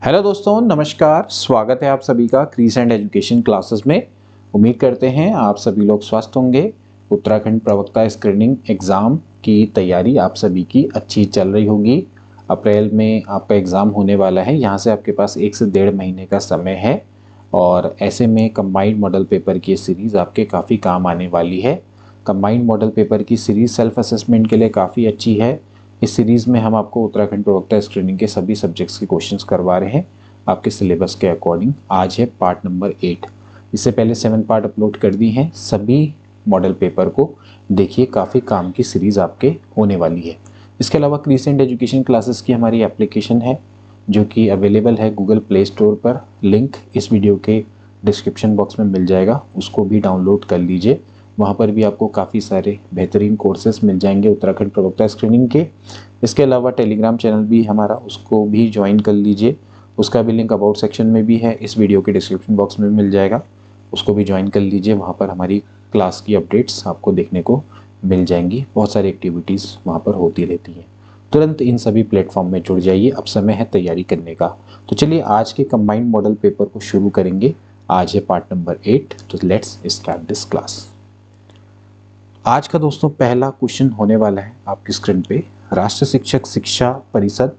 Hello दोस्तों, नमस्कार। स्वागत है आप सभी का क्रीसेंट एजुकेशन क्लासेस में। उम्मीद करते हैं आप सभी लोग स्वस्थ होंगे। उत्तराखंड प्रवक्ता स्क्रीनिंग एग्ज़ाम की तैयारी आप सभी की अच्छी चल रही होगी। अप्रैल में आपका एग्ज़ाम होने वाला है। यहाँ से आपके पास 1 से 1.5 महीने का समय है और ऐसे में कंबाइंड मॉडल पेपर की सीरीज़ आपके काफ़ी काम आने वाली है। कंबाइंड मॉडल पेपर की सीरीज़ सेल्फ असेसमेंट के लिए काफ़ी अच्छी है। इस सीरीज़ में हम आपको उत्तराखंड प्रवक्ता स्क्रीनिंग के सभी सब्जेक्ट्स के क्वेश्चंस करवा रहे हैं आपके सिलेबस के अकॉर्डिंग। आज है पार्ट नंबर 8। इससे पहले 7 पार्ट अपलोड कर दी हैं। सभी मॉडल पेपर को देखिए, काफ़ी काम की सीरीज़ आपके होने वाली है। इसके अलावा क्रीसेंट एजुकेशन क्लासेस की हमारी एप्लीकेशन है जो कि अवेलेबल है गूगल प्ले स्टोर पर। लिंक इस वीडियो के डिस्क्रिप्शन बॉक्स में मिल जाएगा, उसको भी डाउनलोड कर लीजिए। वहाँ पर भी आपको काफ़ी सारे बेहतरीन कोर्सेज मिल जाएंगे उत्तराखंड प्रवक्ता स्क्रीनिंग के। इसके अलावा टेलीग्राम चैनल भी हमारा, उसको भी ज्वाइन कर लीजिए। उसका भी लिंक अबाउट सेक्शन में भी है, इस वीडियो के डिस्क्रिप्शन बॉक्स में मिल जाएगा, उसको भी ज्वाइन कर लीजिए। वहाँ पर हमारी क्लास की अपडेट्स आपको देखने को मिल जाएंगी। बहुत सारी एक्टिविटीज़ वहाँ पर होती रहती हैं। तुरंत इन सभी प्लेटफॉर्म में जुड़ जाइए, अब समय है तैयारी करने का। तो चलिए आज के कंबाइंड मॉडल पेपर को शुरू करेंगे। आज है पार्ट नंबर 8, तो लेट्स स्टार्ट दिस क्लास। आज का दोस्तों पहला क्वेश्चन होने वाला है आपकी स्क्रीन पे। राष्ट्रीय शिक्षक शिक्षा परिषद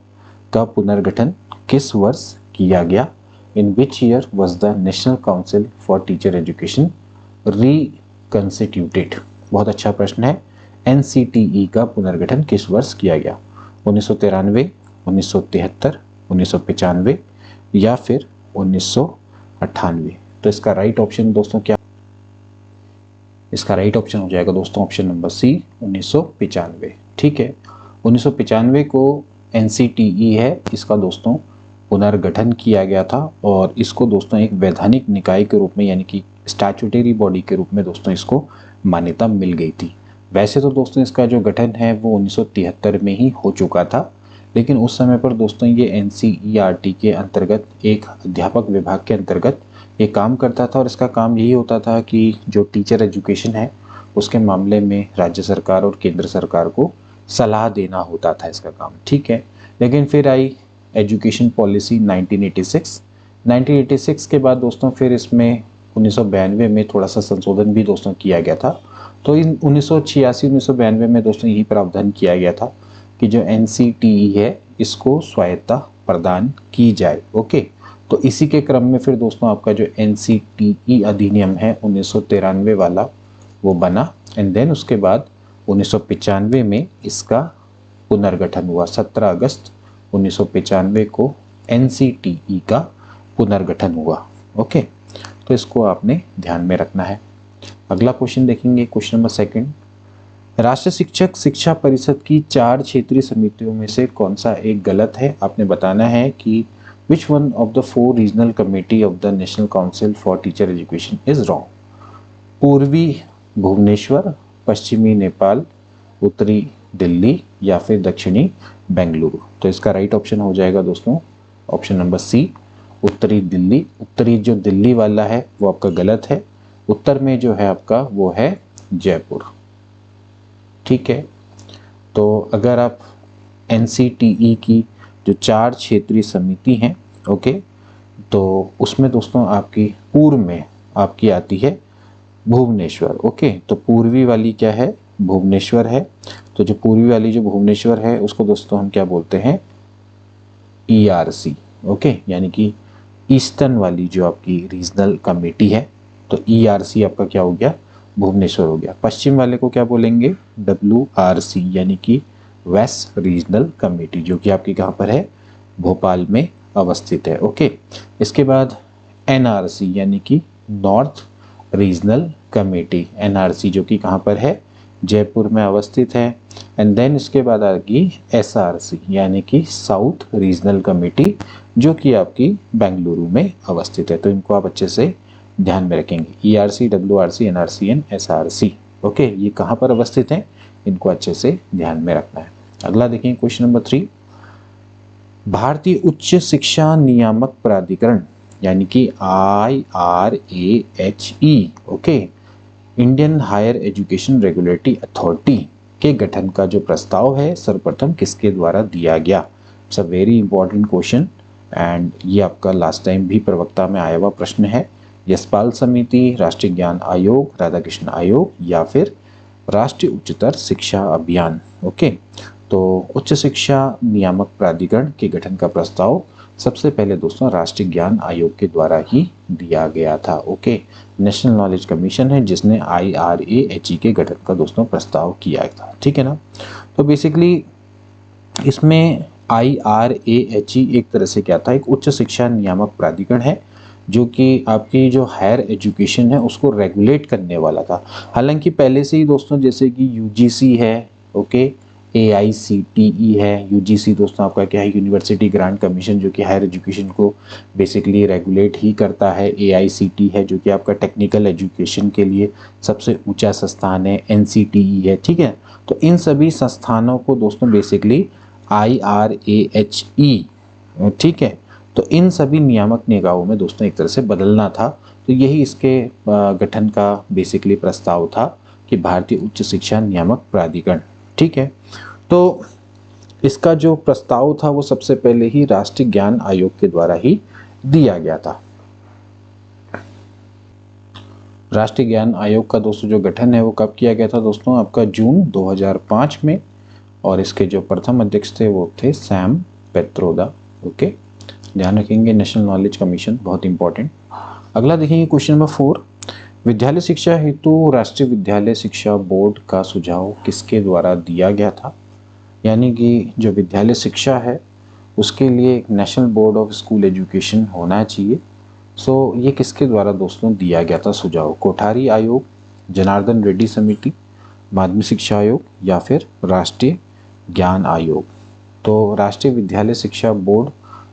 का पुनर्गठन किस वर्ष किया गया? In which year was the National Council for Teacher Education reconstituted? बहुत अच्छा प्रश्न है। NCTE का पुनर्गठन किस वर्ष किया गया? 1993, 1973, 1995 या फिर 1998? तो इसका राइट ऑप्शन दोस्तों क्या? इसका राइट ऑप्शन हो जाएगा दोस्तों ऑप्शन नंबर सी, 1995। ठीक है, 1995 को NCTE है, इसका दोस्तों पुनर्गठन किया गया था और इसको दोस्तों एक वैधानिक निकाय के रूप में, यानी कि स्टैट्यूटरी बॉडी के रूप में दोस्तों इसको मान्यता मिल गई थी। वैसे तो दोस्तों इसका जो गठन है वो 1973 में ही हो चुका था, लेकिन उस समय पर दोस्तों ये NCERT के अंतर्गत एक अध्यापक विभाग के अंतर्गत ये काम करता था और इसका काम यही होता था कि जो टीचर एजुकेशन है उसके मामले में राज्य सरकार और केंद्र सरकार को सलाह देना होता था इसका काम। ठीक है, लेकिन फिर आई एजुकेशन पॉलिसी 1986 के बाद दोस्तों फिर इसमें 1992 में थोड़ा सा संशोधन भी दोस्तों किया गया था। तो इन 1986-1992 में दोस्तों यही प्रावधान किया गया था कि जो NCTE है इसको स्वायत्तता प्रदान की जाए। ओके, तो इसी के क्रम में फिर दोस्तों आपका जो NCTE अधिनियम है 1993 वाला वो बना एंड देन उसके बाद 1995 में इसका पुनर्गठन हुआ। 17 अगस्त 1995 को NCTE का पुनर्गठन हुआ। ओके, तो इसको आपने ध्यान में रखना है। अगला क्वेश्चन देखेंगे, क्वेश्चन नंबर 2। राष्ट्रीय शिक्षक शिक्षा परिषद की 4 क्षेत्रीय समितियों में से कौन सा एक गलत है? आपने बताना है कि which one of the 4 regional committee of the National Council for Teacher Education is wrong? पूर्वी भुवनेश्वर, पश्चिमी नेपाल, उत्तरी दिल्ली या फिर दक्षिणी बेंगलुरु? तो इसका राइट ऑप्शन हो जाएगा दोस्तों ऑप्शन नंबर सी, उत्तरी दिल्ली। उत्तरी जो दिल्ली वाला है वो आपका गलत है। उत्तर में जो है आपका वो है जयपुर। ठीक है, तो अगर आप NCTE की जो 4 क्षेत्रीय समिति हैं, ओके, तो उसमें दोस्तों आपकी पूर्व में आपकी आती है भुवनेश्वर। ओके, तो पूर्वी वाली क्या है? भुवनेश्वर है। तो जो पूर्वी वाली जो भुवनेश्वर है उसको दोस्तों हम क्या बोलते हैं? ERC। ओके, यानी कि ईस्टर्न वाली जो आपकी रीजनल कमेटी है, तो ERC आपका क्या हो गया? भुवनेश्वर हो गया। पश्चिम वाले को क्या बोलेंगे? WRC, यानी कि वेस्ट रीजनल कमेटी, जो कि आपकी कहाँ पर है? भोपाल में अवस्थित है। ओके, इसके बाद NRC यानी कि नॉर्थ रीजनल कमेटी, NRC जो कि कहाँ पर है? जयपुर में अवस्थित है। एंड देन इसके बाद आएगी SRC यानी कि साउथ रीजनल कमेटी, जो कि आपकी बेंगलुरु में अवस्थित है। तो इनको आप अच्छे से ध्यान में रखेंगे। ERC, WRC, NRC and SRC। Okay, ये कहाँ पर अवस्थित हैं? इनको अच्छे से ध्यान में रखना है। अगला देखें क्वेश्चन नंबर 3। भारतीय उच्च शिक्षा नियामक प्राधिकरण यानी कि IRAHE, okay, Indian higher education regulatory authority के गठन का जो प्रस्ताव है सर्वप्रथम किसके द्वारा दिया गया? It's a very important question and ये आपका लास्ट टाइम भी प्रवक्ता में आया हुआ प्रश्न है। यशपाल समिति, राष्ट्रीय ज्ञान आयोग, राधाकृष्ण आयोग या फिर राष्ट्रीय उच्चतर शिक्षा अभियान। ओके, तो उच्च शिक्षा नियामक प्राधिकरण के गठन का प्रस्ताव सबसे पहले दोस्तों राष्ट्रीय ज्ञान आयोग के द्वारा ही दिया गया था। ओके, नेशनल नॉलेज कमीशन है जिसने IRAHE के गठन का दोस्तों प्रस्ताव किया था। ठीक है ना। तो बेसिकली इसमें IRAHE एक तरह से क्या था, एक उच्च शिक्षा नियामक प्राधिकरण है जो कि आपकी जो हायर एजुकेशन है उसको रेगुलेट करने वाला था। हालांकि पहले से ही दोस्तों जैसे कि UGC है, ओके, AICTE है। UGC दोस्तों आपका क्या है, यूनिवर्सिटी ग्रांट कमीशन जो कि हायर एजुकेशन को बेसिकली रेगुलेट ही करता है। AICTE है जो कि आपका टेक्निकल एजुकेशन के लिए सबसे ऊंचा संस्थान है। NCTE है। ठीक है, तो इन सभी संस्थानों को दोस्तों बेसिकली IRAHE, ठीक है, तो इन सभी नियामक निकायों में दोस्तों एक तरह से बदलना था। तो यही इसके गठन का बेसिकली प्रस्ताव था कि भारतीय उच्च शिक्षा नियामक प्राधिकरण। ठीक है, तो इसका जो प्रस्ताव था वो सबसे पहले ही राष्ट्रीय ज्ञान आयोग के द्वारा ही दिया गया था। राष्ट्रीय ज्ञान आयोग का दोस्तों जो गठन है वो कब किया गया था दोस्तों, आपका जून 2005 में, और इसके जो प्रथम अध्यक्ष थे वो थे सैम पेत्रोदा। ओके, ध्यान रखेंगे, नेशनल नॉलेज कमीशन बहुत इंपॉर्टेंट। अगला देखेंगे क्वेश्चन नंबर 4, विद्यालय शिक्षा हेतु राष्ट्रीय विद्यालय शिक्षा बोर्ड का सुझाव किसके द्वारा दिया गया था। यानी कि जो विद्यालय शिक्षा है उसके लिए एक national board of school education होना चाहिए। सो ये किसके द्वारा दोस्तों दिया गया था सुझाव, कोठारी आयोग, जनार्दन रेड्डी समिति, माध्यमिक शिक्षा आयोग या फिर राष्ट्रीय ज्ञान आयोग। तो राष्ट्रीय विद्यालय शिक्षा बोर्ड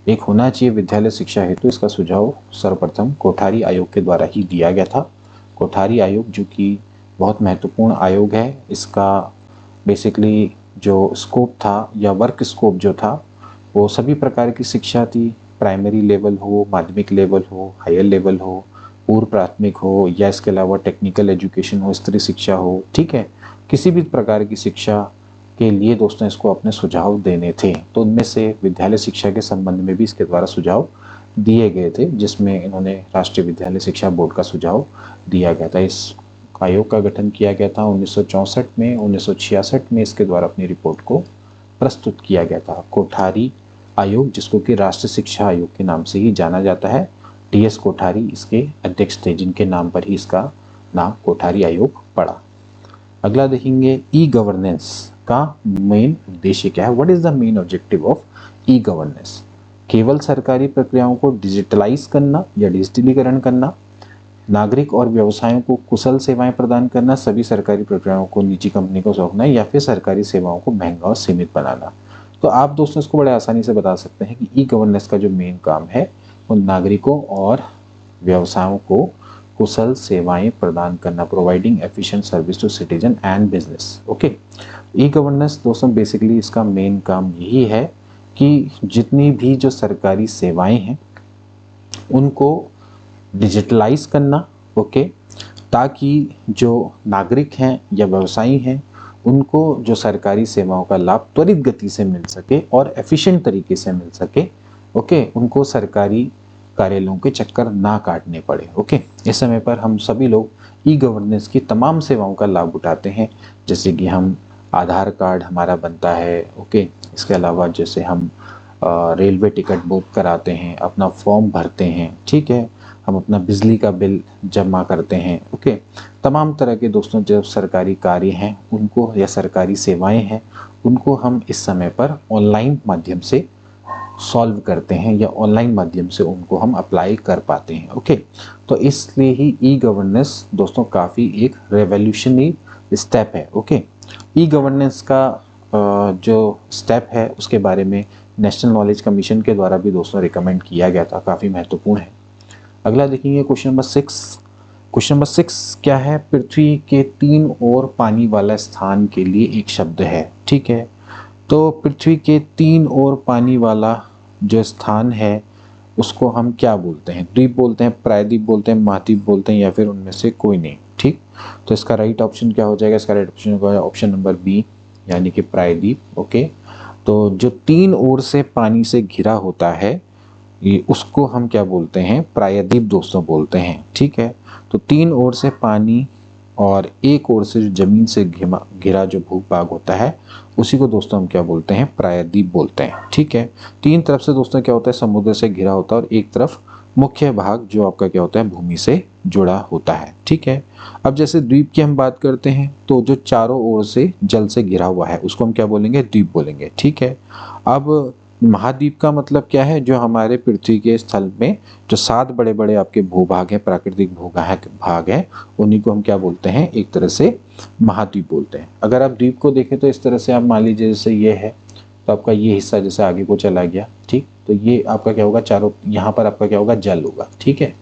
एक होना चाहिए विद्यालय शिक्षा हेतु, इसका सुझाव सर्वप्रथम कोठारी आयोग के द्वारा ही दिया गया था। कोठारी आयोग जो कि बहुत महत्वपूर्ण आयोग है, इसका बेसिकली जो स्कोप था या वर्क स्कोप जो था वो सभी प्रकार की शिक्षा थी, प्राइमरी लेवल हो, माध्यमिक लेवल हो, हायर लेवल हो, पूर्व प्राथमिक हो या इसके अलावा टेक्निकल एजुकेशन हो, स्त्री शिक्षा हो। ठीक है, किसी भी प्रकार की शिक्षा के लिए दोस्तों इसको अपने सुझाव देने थे। तो उनमें से विद्यालय शिक्षा के संबंध में भी इसके द्वारा सुझाव दिए गए थे, जिसमें इन्होंने राष्ट्रीय विद्यालय शिक्षा बोर्ड का सुझाव दिया गया था। इस आयोग का गठन किया गया था 1964 में। 1966 में इसके द्वारा अपनी रिपोर्ट को प्रस्तुत किया गया था। कोठारी आयोग जिसको कि राष्ट्रीय शिक्षा आयोग के नाम से ही जाना जाता है, DS कोठारी इसके अध्यक्ष थे, जिनके नाम पर ही इसका नाम कोठारी आयोग पड़ा। अगला देखेंगे ई गवर्नेंस का मेन उद्देश्य क्या है, what is the main objective of e governance. केवल सरकारी प्रक्रियाओं को डिजिटलाइज करना या डिजिटलीकरण करना, नागरिक और व्यवसायों को कुशल सेवाएं प्रदान करना, सभी सरकारी प्रक्रियाओं को निजी कंपनी को सौंपना या फिर सरकारी सेवाओं को महंगा और सीमित बनाना। तो आप दोस्तों इसको बड़े आसानी से बता सकते हैं कि ई गवर्नेंस का जो मेन काम है वो नागरिकों और व्यवसायों को कुशल सेवाएं प्रदान करना, providing efficient service to citizen and business. Okay, e governance दोस्तों बेसिकली इसका मेन काम यही है कि जितनी भी जो सरकारी सेवाएं हैं उनको डिजिटलाइज करना, ओके, ताकि जो नागरिक हैं या व्यवसायी हैं उनको जो सरकारी सेवाओं का लाभ त्वरित गति से मिल सके और एफिशिएंट तरीके से मिल सके। ओके, उनको सरकारी कार्यालयों के चक्कर ना काटने पड़े। ओके, इस समय पर हम सभी लोग ई गवर्नेंस की तमाम सेवाओं का लाभ उठाते हैं, जैसे कि हम आधार कार्ड हमारा बनता है। ओके, इसके अलावा जैसे हम रेलवे टिकट बुक कराते हैं, अपना फॉर्म भरते हैं, ठीक है, हम अपना बिजली का बिल जमा करते हैं। ओके, तमाम तरह के दोस्तों जो सरकारी कार्य हैं उनको या सरकारी सेवाएं हैं उनको हम इस समय पर ऑनलाइन माध्यम से सॉल्व करते हैं या ऑनलाइन माध्यम से उनको हम अप्लाई कर पाते हैं। ओके, तो इसलिए ही ई गवर्नेंस दोस्तों काफ़ी एक रेवोल्यूशनरी स्टेप है। ओके, ई गवर्नेंस का जो स्टेप है उसके बारे में नेशनल नॉलेज कमीशन के द्वारा भी दोस्तों रिकमेंड किया गया था, काफ़ी महत्वपूर्ण है। अगला देखेंगे क्वेश्चन नंबर 6। क्वेश्चन नंबर 6 क्या है, पृथ्वी के 3 ओर पानी वाला स्थान के लिए एक शब्द है। ठीक है, तो पृथ्वी के 3 ओर पानी वाला जो स्थान है उसको हम क्या बोलते हैं, द्वीप बोलते हैं, प्रायद्वीप बोलते हैं, महाद्वीप बोलते हैं या फिर उनमें से कोई नहीं। ठीक, तो इसका राइट ऑप्शन क्या हो जाएगा, इसका राइट ऑप्शन होगा ऑप्शन नंबर बी, यानी कि प्रायद्वीप। ओके, तो जो 3 ओर से पानी से घिरा होता है ये उसको हम क्या बोलते हैं, प्रायद्वीप दोस्तों बोलते हैं। ठीक है, तो 3 ओर से पानी और एक ओर से जो जमीन से घिरा जो भूभाग होता है उसी को दोस्तों हम क्या बोलते हैं, प्रायद्वीप बोलते हैं। ठीक है, 3 तरफ से दोस्तों क्या होता है, समुद्र से घिरा होता है और एक तरफ मुख्य भाग जो आपका क्या होता है, भूमि से जुड़ा होता है। ठीक है, अब जैसे द्वीप की हम बात करते हैं तो जो चारों ओर से जल से घिरा हुआ है उसको हम क्या बोलेंगे, द्वीप बोलेंगे। ठीक है, अब महाद्वीप का मतलब क्या है, जो हमारे पृथ्वी के स्थल में जो 7 बड़े बड़े आपके भूभाग हैं, प्राकृतिक भाग हैं, उन्हीं को हम क्या बोलते हैं, एक तरह से महाद्वीप बोलते हैं। अगर आप द्वीप को देखें तो इस तरह से आप मान लीजिए जैसे ये है तो आपका ये हिस्सा जैसे आगे को चला गया। ठीक, तो ये आपका क्या होगा, चारों यहाँ पर आपका क्या होगा, जल होगा। ठीक है,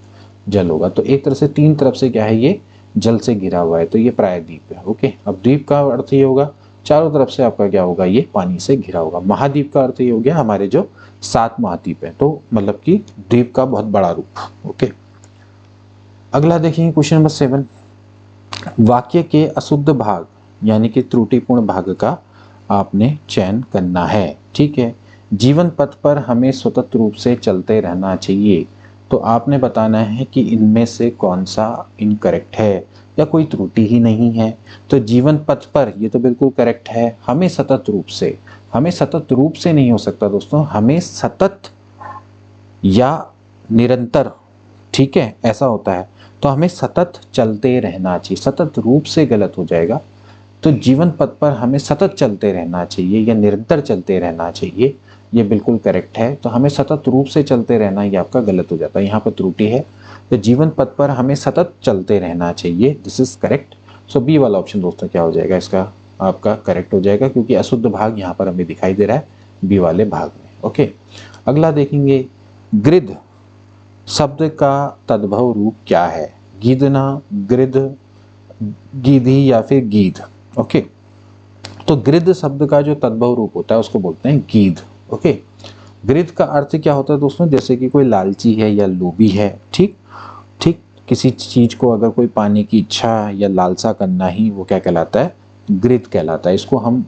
जल होगा, तो एक तरह से 3 तरफ से क्या है, ये जल से घिरा हुआ है, तो ये प्रायद्वीप है। ओके, अब द्वीप का अर्थ ये होगा चारों तरफ से आपका क्या होगा, ये पानी से घिरा होगा। महाद्वीप का अर्थ ये हो गया हमारे जो 7 महाद्वीप है, तो मतलब कि द्वीप का बहुत बड़ा रूप। ओके, अगला देखिए क्वेश्चन नंबर 7, वाक्य के अशुद्ध भाग यानी कि त्रुटिपूर्ण भाग का आपने चयन करना है। ठीक है, जीवन पथ पर हमें स्वतंत्र रूप से चलते रहना चाहिए, तो आपने बताना है कि इनमें से कौन सा इनकरेक्ट है या कोई त्रुटि ही नहीं है। तो जीवन पथ पर ये तो बिल्कुल करेक्ट है, हमें सतत रूप से, हमें सतत रूप से नहीं हो सकता दोस्तों, हमें सतत या निरंतर, ठीक है, ऐसा होता है, तो हमें सतत चलते रहना चाहिए। सतत रूप से गलत हो जाएगा, तो जीवन पथ पर हमें सतत चलते रहना चाहिए या निरंतर चलते रहना चाहिए, ये बिल्कुल करेक्ट है। तो हमें सतत रूप से चलते रहना ये आपका गलत हो जाता है, यहाँ पर त्रुटि है। तो जीवन पथ पर हमें सतत चलते रहना चाहिए, this is correct. So B वाला ऑप्शन दोस्तों क्या हो जाएगा, इसका आपका करेक्ट हो जाएगा, क्योंकि अशुद्ध भाग यहाँ पर हमें दिखाई दे रहा है बी वाले भाग में। ओके, अगला देखेंगे, गृध शब्द का तद्भव रूप क्या है, गीदना, गृध, गीधी या फिर गीध। ओके, तो गृध शब्द का जो तद्भव रूप होता है उसको बोलते हैं गीध। ओके, गृध का अर्थ क्या होता है दोस्तों, जैसे कि कोई लालची है या लोभी है। ठीक ठीक, किसी चीज को अगर कोई पाने की इच्छा या लालसा करना ही वो क्या कहलाता है, गृध कहलाता है। इसको हम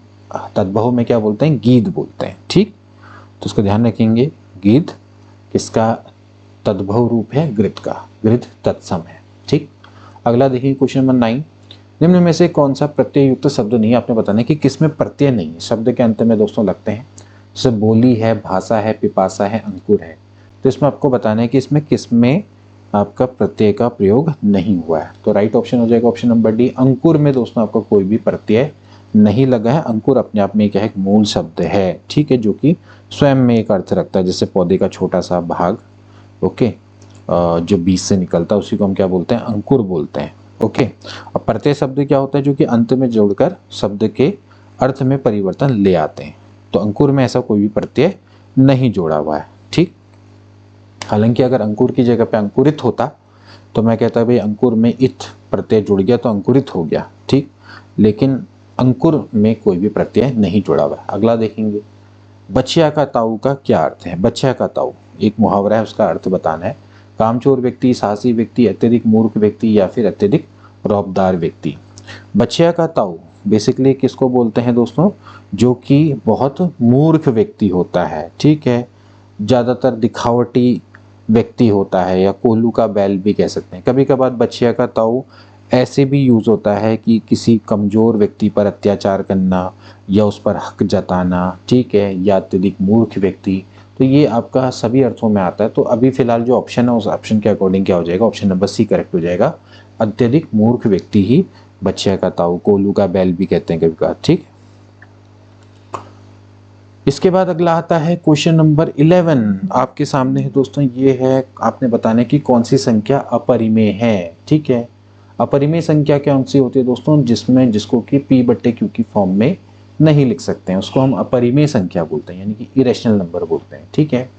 तद्भव में क्या बोलते हैं, गीध बोलते हैं। ठीक, तो उसका ध्यान रखेंगे, गीध किसका तद्भव रूप है, गृध का, गृध तत्सम है। ठीक, अगला देखिए क्वेश्चन नंबर 9, निम्न में से कौन सा प्रत्यय युक्त शब्द नहीं है, आपने बताना है कि किसमें प्रत्यय नहीं है, शब्द के अंत में दोस्तों लगते हैं, जैसे बोली है, भाषा है, पिपासा है, अंकुर है। तो इसमें आपको बताना है कि इसमें किसमें आपका प्रत्यय का प्रयोग नहीं हुआ है। तो राइट ऑप्शन हो जाएगा ऑप्शन नंबर डी, अंकुर में दोस्तों आपका कोई भी प्रत्यय नहीं लगा है। अंकुर अपने आप में क्या है, एक मूल शब्द है। ठीक है, जो कि स्वयं में एक अर्थ रखता है, जैसे पौधे का छोटा सा भाग, ओके, जो बीज से निकलता है उसी को हम क्या बोलते हैं, अंकुर बोलते हैं। ओके, अब प्रत्यय शब्द क्या होता है, जो कि अंत में जोड़कर शब्द के अर्थ में परिवर्तन ले आते हैं। तो अंकुर में ऐसा कोई भी प्रत्यय नहीं जोड़ा हुआ है। ठीक, हालांकि अगर अंकुर की जगह पे अंकुरित होता तो मैं कहता भाई अंकुर में इत प्रत्यय जुड़ गया तो अंकुरित हो गया। ठीक, लेकिन अंकुर में कोई भी प्रत्यय नहीं जुड़ा हुआ है। अगला देखेंगे, बछिया का ताऊ का क्या अर्थ है। बछिया का ताऊ एक मुहावरा है, उसका अर्थ बताना है। कामचोर व्यक्ति, साहसी व्यक्ति, अत्यधिक मूर्ख व्यक्ति या फिर अत्यधिक रौबदार व्यक्ति। बछिया का ताऊ बेसिकली किसको बोलते हैं दोस्तों, जो कि बहुत मूर्ख व्यक्ति होता है। ठीक है, ज़्यादातर दिखावटी व्यक्ति होता है, या कोल्हू का बैल भी कह सकते हैं। कभी कभार बछिया का ताऊ ऐसे भी यूज होता है कि किसी कमजोर व्यक्ति पर अत्याचार करना या उस पर हक जताना, ठीक है, या अत्यधिक मूर्ख व्यक्ति, तो ये आपका सभी अर्थों में आता है। तो अभी फिलहाल जो ऑप्शन है उस ऑप्शन के अकॉर्डिंग क्या हो जाएगा, ऑप्शन नंबर सी करेक्ट हो जाएगा। अत्यधिक मूर्ख व्यक्ति ही बछिया का ताऊ, कोल्हू का बैल भी कहते हैं कभी कभार। ठीक, इसके बाद अगला आता है क्वेश्चन नंबर 11 आपके सामने है दोस्तों। ये है, आपने बताने की कौन सी संख्या अपरिमेय है। ठीक है, अपरिमेय संख्या कौन सी होती है दोस्तों, जिसमें जिसको कि p/q की फॉर्म में नहीं लिख सकते हैं, उसको हम अपरिमेय संख्या बोलते हैं, यानी कि इरेशनल नंबर बोलते हैं। ठीक है,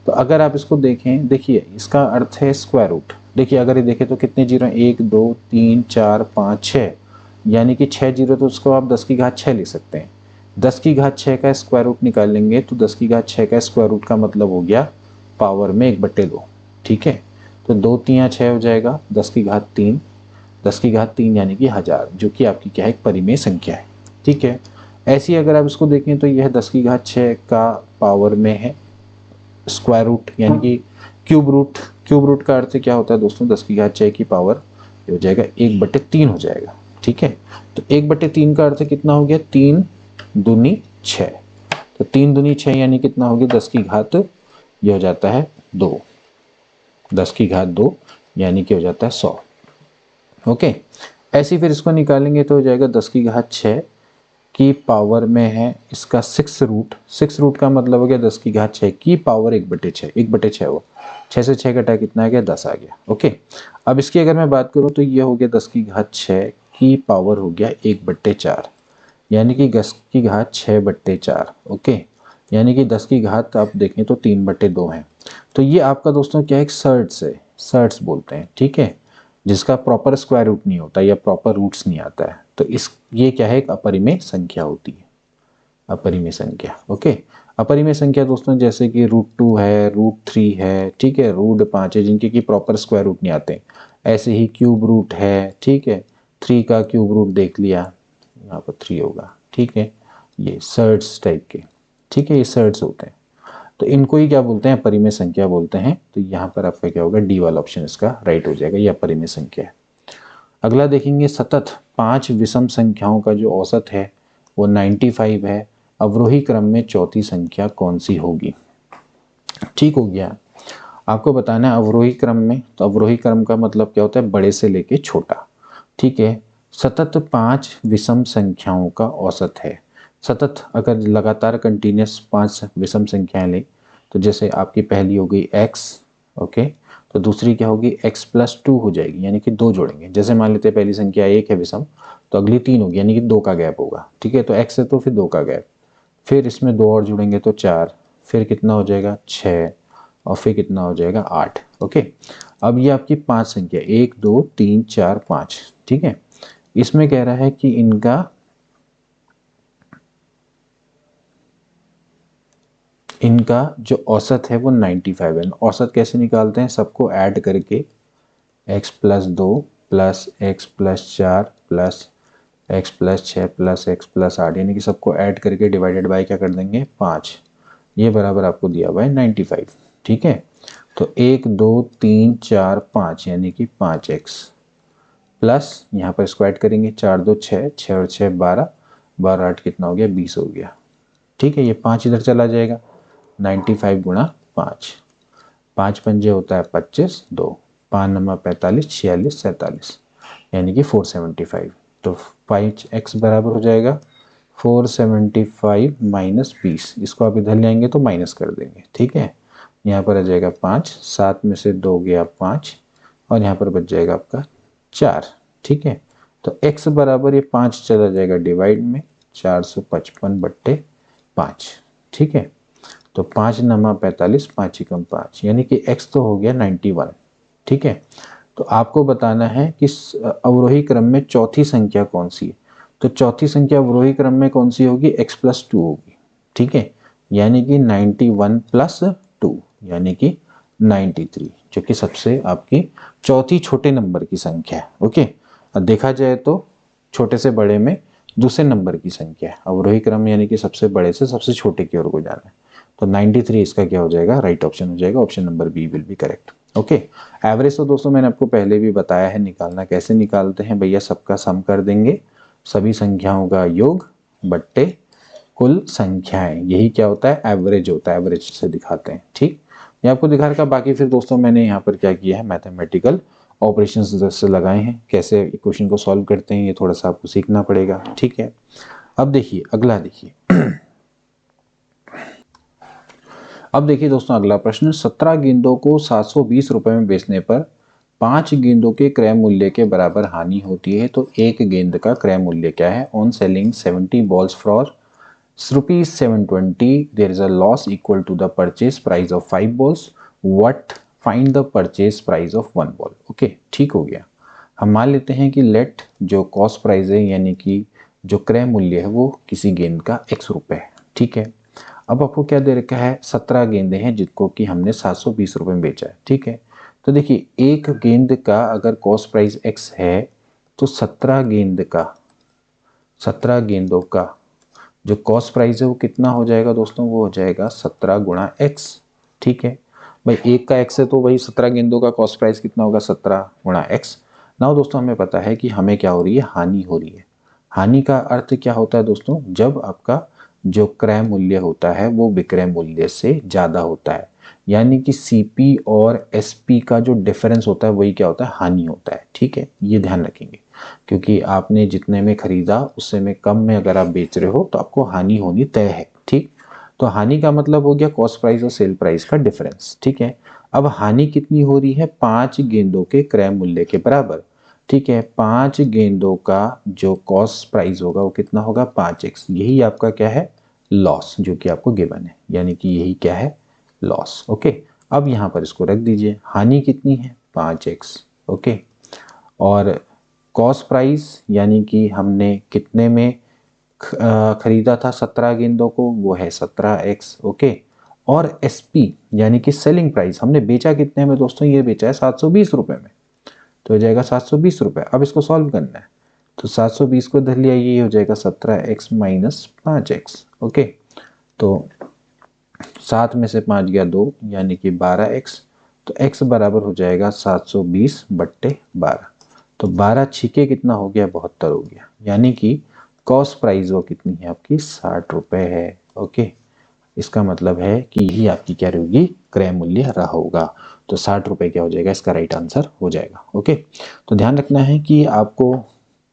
तो अगर आप इसको देखें, देखिए इसका अर्थ है स्क्वायर रूट। देखिए अगर ये देखें तो कितने जीरो, 1 2 3 4 5 6, यानी कि 6 जीरो, तो उसको आप 10 की घात 6 लिख सकते हैं। 10 की घात 6 का स्क्वायर रूट निकालेंगे तो 10 की घात 6 का स्क्वायर रूट का मतलब हो गया पावर में 1/2। ठीक है, तो 2 3 6 हो जाएगा, 10 की घात 3, 10 की घात 3 यानी कि 1000, जो कि आपकी क्या है, एक परिमेय संख्या है। ठीक है, ऐसी अगर आप इसको देखें तो यह 10 की घात 6 का पावर में है, स्क्वायर रूट यानी कि क्यूब रूट। क्यूब रूट का अर्थ क्या होता है दोस्तों, 10 की घात 6 की पावर ये हो जाएगा 1/3 हो जाएगा। ठीक है, तो 1/3 का अर्थ कितना हो गया, 3 दूनी 6। तो 3 दूनी 6 यानी कितना हो गया, 10 की घात ये हो जाता है 2, 10 की घात 2 यानी कि हो जाता है 100। ओके, ऐसे फिर इसको निकालेंगे तो हो जाएगा 10 की घात 6 की पावर में है इसका 6 रूट। 6 रूट का मतलब हो गया 10 की घात 6 की पावर 1/6, 1/6 वो 6 से 6 घटा कितना आ गया, 10 आ गया। ओके, अब इसकी अगर मैं बात करूं तो ये हो गया 10 की घात 6 की पावर हो गया 1/4, यानी कि 10 की घात 6/4। ओके, यानी कि 10 की घात आप देखें तो 3/2 है। तो ये आपका दोस्तों क्या है, एक सर्ट्स है, सर्ट्स बोलते हैं। ठीक है, जिसका प्रॉपर स्क्वायर रूट नहीं होता या प्रॉपर रूट्स नहीं आता है, तो इस ये क्या है, एक अपरिमेय संख्या होती है, अपरिमेय संख्या। ओके, अपरिमेय संख्या दोस्तों जैसे कि √2 है, √3 है, ठीक है, √5 है, जिनके की प्रॉपर स्क्वायर रूट नहीं आते। ऐसे ही क्यूब रूट है, ठीक है, 3 का क्यूब रूट देख लिया, यहाँ पर 3 होगा। ठीक है, ये सर्ट्स टाइप के, ठीक है, ये सर्ट्स होते हैं। तो इनको ही क्या बोलते हैं, अपरिमेय संख्या बोलते हैं। तो यहाँ पर आपका क्या होगा, डी वाला ऑप्शन इसका राइट हो जाएगा, ये अपरिमेय संख्या है। अगला देखेंगे, सतत 5 विषम संख्याओं का जो औसत है वो 95 है। अवरोही क्रम में चौथी संख्या कौन सी होगी। ठीक हो गया, आपको बताना है अवरोही क्रम में। तो अवरोही क्रम का मतलब क्या होता है, बड़े से लेके छोटा। ठीक है, सतत 5 विषम संख्याओं का औसत है। सतत अगर लगातार कंटिन्यूस 5 विषम संख्याएं लें, तो जैसे आपकी पहली हो गई x, ओके, तो दूसरी क्या होगी, x+2 हो जाएगी, यानी कि 2 जोड़ेंगे। जैसे मान लेते हैं पहली संख्या 1 है विषम, तो अगली 3 होगी, यानी कि 2 का गैप होगा। ठीक है, तो x है तो फिर 2 का गैप, फिर इसमें 2 और जुड़ेंगे तो 4, फिर कितना हो जाएगा 6, और फिर कितना हो जाएगा 8। ओके, अब ये आपकी 5 संख्या 1 2 3 4 5। ठीक है, इसमें कह रहा है कि इनका जो औसत है वो 95 है। औसत कैसे निकालते हैं, सबको ऐड करके x+2 plus x+4 plus x+6 plus x+8, यानी कि सबको ऐड करके डिवाइडेड बाय क्या कर देंगे, 5। ये बराबर आपको दिया हुआ है 95। ठीक है, तो 1 2 3 4 5 यानी कि 5x प्लस यहाँ पर इसको ऐड करेंगे, 4 2 6, 6 और 6 12, 12 8 कितना हो गया, 20 हो गया। ठीक है, ये 5 इधर चला जाएगा, 95 गुणा 5, 5 पंजे होता है 25, 2 5 नंबर 45, 46 47, यानी कि 475। तो 5x बराबर हो जाएगा 475 माइनस 20। इसको आप इधर ले आएंगे तो माइनस कर देंगे। ठीक है, यहाँ पर आ जाएगा 5, 7 में से 2 गया 5, और यहाँ पर बच जाएगा आपका 4। ठीक है, तो x बराबर ये 5 चला जाएगा डिवाइड में, 455/5। ठीक है, तो 5 नमा 45, 5 एकम 5, यानी कि x तो हो गया 91। ठीक है, तो आपको बताना है कि अवरोही क्रम में चौथी संख्या कौन सी है। तो चौथी संख्या अवरोही क्रम में कौन सी होगी, x+2 होगी। ठीक है, यानी कि 91 + 2 यानी कि 93, जो कि सबसे आपकी चौथी छोटे नंबर की संख्या है। ओके, अब देखा जाए तो छोटे से बड़े में दूसरे नंबर की संख्या है, अवरोही क्रम यानी कि सबसे बड़े से सबसे छोटे की ओर को जाना है। तो 93 इसका क्या हो जाएगा, राइट ऑप्शन हो जाएगा, option number B will be correct. Okay, average तो दोस्तों मैंने आपको पहले भी बताया है, निकालना कैसे निकालते हैं भैया, सबका सम कर देंगे, सभी संख्याओं का योग बट्टे कुल संख्याएं, यही क्या होता है, एवरेज होता है, एवरेज से दिखाते हैं। ठीक, ये आपको दिखा रखा। बाकी फिर दोस्तों मैंने यहाँ पर क्या किया है, मैथमेटिकल ऑपरेशंस से लगाए हैं, कैसे क्वेश्चन को सॉल्व करते हैं, ये थोड़ा सा आपको सीखना पड़ेगा। ठीक है, अब देखिए अगला, देखिए अब देखिए दोस्तों अगला प्रश्न, 17 गेंदों को 720 रुपए में बेचने पर 5 गेंदों के क्रय मूल्य के बराबर हानि होती है, तो एक गेंद का क्रय मूल्य क्या है। On selling 70 balls for ₹720, there is a loss equal to the purchase price of 5 balls, what find the purchase price of 1 ball. Okay, ठीक हो गया। हम मान लेते हैं कि लेट जो कॉस्ट प्राइस है, यानी कि जो क्रय मूल्य है वो किसी गेंद का x रुपए है। ठीक है, अब आपको क्या दे रखा है, 17 गेंदे हैं जिनको कि हमने 720 रुपए में बेचा है। ठीक है, तो देखिए एक गेंद का अगर कॉस्ट प्राइस x है, तो 17 गेंदों का जो कॉस्ट प्राइस है वो कितना हो जाएगा दोस्तों, वो हो जाएगा 17 गुणा x। ठीक है भाई, एक का एक्स है तो वही 17 गेंदों का कॉस्ट प्राइस कितना होगा, 17 गुणा एक्स। नाउ दोस्तों हमें पता है कि हमें क्या हो रही है, हानि हो रही है। हानि का अर्थ क्या होता है दोस्तों, जब आपका जो क्रय मूल्य होता है वो विक्रय मूल्य से ज्यादा होता है, यानी कि सीपी और एसपी का जो डिफरेंस होता है वही क्या होता है, हानि होता है। ठीक है, ये ध्यान रखेंगे, क्योंकि आपने जितने में खरीदा उससे में कम में अगर आप बेच रहे हो तो आपको हानि होनी तय है। ठीक, तो हानि का मतलब हो गया कॉस्ट प्राइस और सेल प्राइस का डिफरेंस। ठीक है, अब हानि कितनी हो रही है, 5 गेंदों के क्रय मूल्य के बराबर। ठीक है, 5 गेंदों का जो कॉस्ट प्राइस होगा वो कितना होगा, 5x। यही आपका क्या है, लॉस, जो कि आपको गिवन है, यानी कि यही क्या है, लॉस। ओके, अब यहां पर इसको रख दीजिए, हानि कितनी है, 5x। ओके, और कॉस्ट प्राइस यानी कि हमने कितने में खरीदा था 17 गेंदों को, वो है 17x। ओके, और एसपी यानी कि सेलिंग प्राइस, हमने बेचा कितने में दोस्तों, ये बेचा है 720 रुपए में, तो हो जाएगा 720 रुपए। अब इसको सॉल्व करना है, तो 720 को इधर ले आइए, ये हो जाएगा 17x माइनस 5x। ओके, तो 7 में से 5 गया 2, यानी कि 12x। तो x बराबर हो जाएगा 720 बट्टे 12। तो 12 छिके कितना हो गया, 72 हो गया, यानी कि कॉस्ट प्राइस वो कितनी है आपकी, 60 रुपए है। ओके, इसका मतलब है कि यही आपकी क्या रहेगी, क्रय मूल्य रहा होगा। तो 60 रुपए क्या हो जाएगा, इसका राइट आंसर हो जाएगा। ओके, तो ध्यान रखना है कि आपको